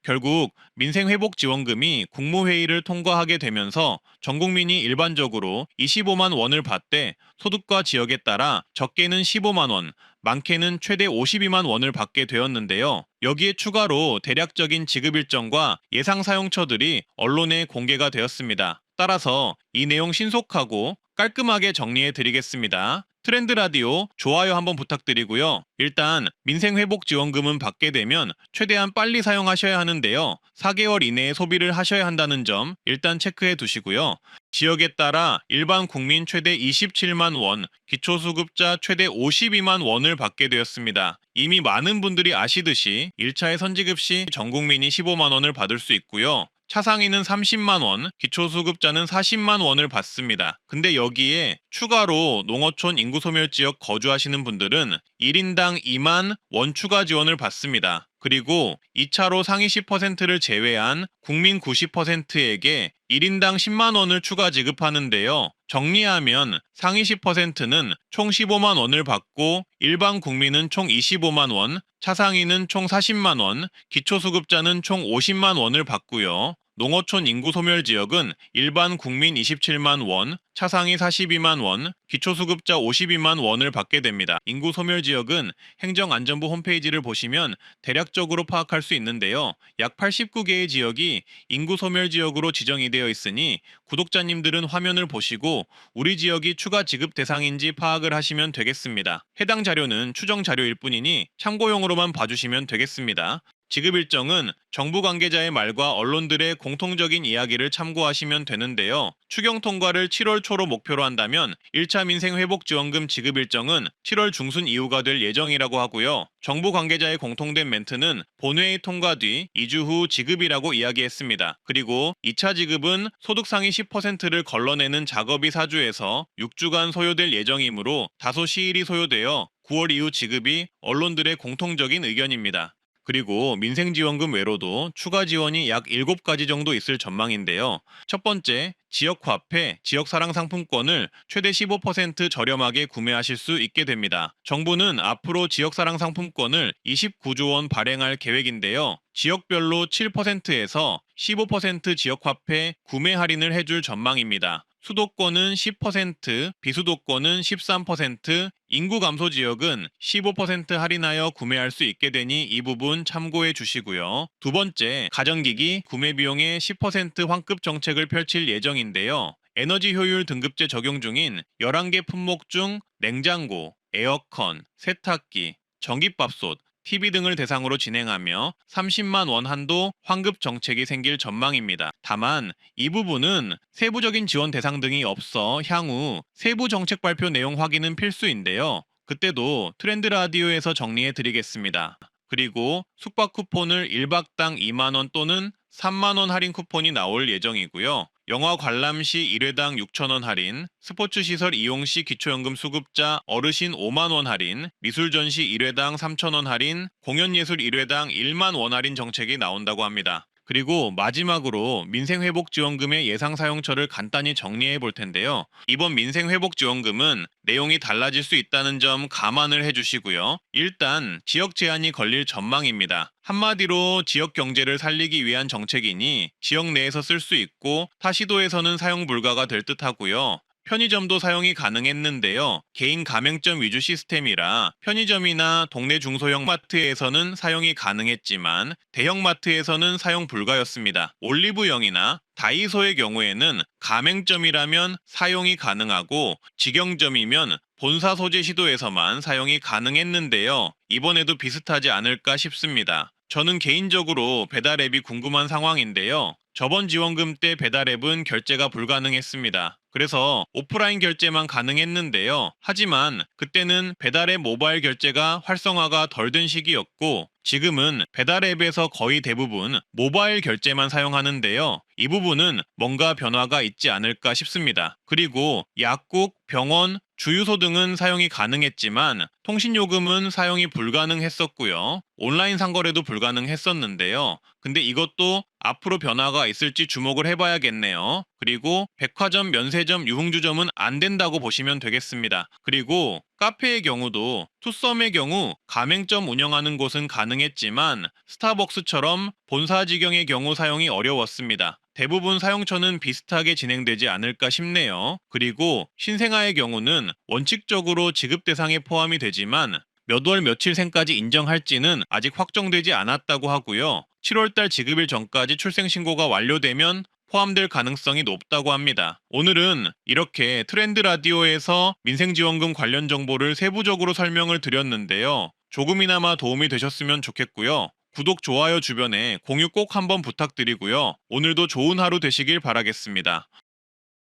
결국 민생회복지원금이 국무회의를 통과하게 되면서 전 국민이 일반적으로 25만 원을 받되 소득과 지역에 따라 적게는 15만 원, 많게는 최대 52만 원을 받게 되었는데요. 여기에 추가로 대략적인 지급 일정과 예상 사용처들이 언론에 공개가 되었습니다. 따라서 이 내용 신속하고 깔끔하게 정리해 드리겠습니다. 트렌드 라디오 좋아요 한번 부탁드리고요. 일단 민생회복지원금은 받게 되면 최대한 빨리 사용하셔야 하는데요. 4개월 이내에 소비를 하셔야 한다는 점 일단 체크해 두시고요. 지역에 따라 일반 국민 최대 27만 원, 기초수급자 최대 52만 원을 받게 되었습니다. 이미 많은 분들이 아시듯이 1차의 선지급 시 전 국민이 15만 원을 받을 수 있고요. 차상위는 30만 원, 기초수급자는 40만 원을 받습니다. 근데 여기에 추가로 농어촌 인구소멸지역 거주하시는 분들은 1인당 2만 원 추가 지원을 받습니다. 그리고 2차로 상위 10%를 제외한 국민 90%에게 1인당 10만 원을 추가 지급하는데요. 정리하면 상위 10%는 총 15만 원을 받고 일반 국민은 총 25만 원, 차상위는 총 40만 원, 기초수급자는 총 50만 원을 받고요. 농어촌 인구 소멸 지역은 일반 국민 27만 원, 차상위 42만 원, 기초수급자 52만 원을 받게 됩니다. 인구 소멸 지역은 행정안전부 홈페이지를 보시면 대략적으로 파악할 수 있는데요. 약 89개의 지역이 인구 소멸 지역으로 지정이 되어 있으니 구독자님들은 화면을 보시고 우리 지역이 추가 지급 대상인지 파악을 하시면 되겠습니다. 해당 자료는 추정 자료일 뿐이니 참고용으로만 봐주시면 되겠습니다. 지급 일정은 정부 관계자의 말과 언론들의 공통적인 이야기를 참고하시면 되는데요. 추경 통과를 7월 초로 목표로 한다면 1차 민생회복지원금 지급 일정은 7월 중순 이후가 될 예정이라고 하고요. 정부 관계자의 공통된 멘트는 본회의 통과 뒤 2주 후 지급이라고 이야기했습니다. 그리고 2차 지급은 소득 상위 10%를 걸러내는 작업이 사주에서 6주간 소요될 예정이므로 다소 시일이 소요되어 9월 이후 지급이 언론들의 공통적인 의견입니다. 그리고 민생지원금 외로도 추가 지원이 약 7가지 정도 있을 전망인데요. 첫 번째, 지역화폐, 지역사랑상품권을 최대 15% 저렴하게 구매하실 수 있게 됩니다. 정부는 앞으로 지역사랑상품권을 29조 원 발행할 계획인데요. 지역별로 7%에서 15% 지역화폐 구매 할인을 해줄 전망입니다. 수도권은 10%, 비수도권은 13%, 인구 감소 지역은 15% 할인하여 구매할 수 있게 되니 이 부분 참고해 주시고요. 두 번째, 가전기기 구매 비용의 10% 환급 정책을 펼칠 예정인데요. 에너지 효율 등급제 적용 중인 11개 품목 중 냉장고, 에어컨, 세탁기, 전기밥솥, TV 등을 대상으로 진행하며 30만 원 한도 환급 정책이 생길 전망입니다. 다만 이 부분은 세부적인 지원 대상 등이 없어 향후 세부 정책 발표 내용 확인은 필수인데요. 그때도 트렌드 라디오에서 정리해 드리겠습니다. 그리고 숙박 쿠폰을 1박당 2만 원 또는 3만 원 할인 쿠폰이 나올 예정이고요. 영화 관람 시 1회당 6천 원 할인, 스포츠 시설 이용 시 기초연금 수급자 어르신 5만 원 할인, 미술 전시 1회당 3천 원 할인, 공연 예술 1회당 1만 원 할인 정책이 나온다고 합니다. 그리고 마지막으로 민생회복지원금의 예상 사용처를 간단히 정리해 볼 텐데요. 이번 민생회복지원금은 내용이 달라질 수 있다는 점 감안을 해주시고요. 일단 지역 제한이 걸릴 전망입니다. 한마디로 지역 경제를 살리기 위한 정책이니 지역 내에서 쓸 수 있고 타 시도에서는 사용 불가가 될 듯하고요. 편의점도 사용이 가능했는데요. 개인 가맹점 위주 시스템이라 편의점이나 동네 중소형 마트에서는 사용이 가능했지만 대형 마트에서는 사용 불가였습니다. 올리브영이나 다이소의 경우에는 가맹점이라면 사용이 가능하고 직영점이면 본사 소재 시도에서만 사용이 가능했는데요. 이번에도 비슷하지 않을까 싶습니다. 저는 개인적으로 배달 앱이 궁금한 상황인데요. 저번 지원금 때 배달 앱은 결제가 불가능했습니다. 그래서 오프라인 결제만 가능했는데요. 하지만 그때는 배달 앱 모바일 결제가 활성화가 덜 된 시기였고 지금은 배달 앱에서 거의 대부분 모바일 결제만 사용하는데요. 이 부분은 뭔가 변화가 있지 않을까 싶습니다. 그리고 약국, 병원, 주유소 등은 사용이 가능했지만 통신요금은 사용이 불가능했었고요. 온라인 상거래도 불가능했었는데요. 근데 이것도 앞으로 변화가 있을지 주목을 해봐야겠네요. 그리고 백화점, 면세점, 유흥주점은 안 된다고 보시면 되겠습니다. 그리고 카페의 경우도 투썸의 경우 가맹점 운영하는 곳은 가능했지만 스타벅스처럼 본사 직영의 경우 사용이 어려웠습니다. 대부분 사용처는 비슷하게 진행되지 않을까 싶네요. 그리고 신생아의 경우는 원칙적으로 지급 대상에 포함이 되지만 몇 월 며칠생까지 인정할지는 아직 확정되지 않았다고 하고요. 7월달 지급일 전까지 출생신고가 완료되면 포함될 가능성이 높다고 합니다. 오늘은 이렇게 트렌드 라디오에서 민생지원금 관련 정보를 세부적으로 설명을 드렸는데요. 조금이나마 도움이 되셨으면 좋겠고요. 구독, 좋아요 주변에 공유 꼭 한번 부탁드리고요. 오늘도 좋은 하루 되시길 바라겠습니다.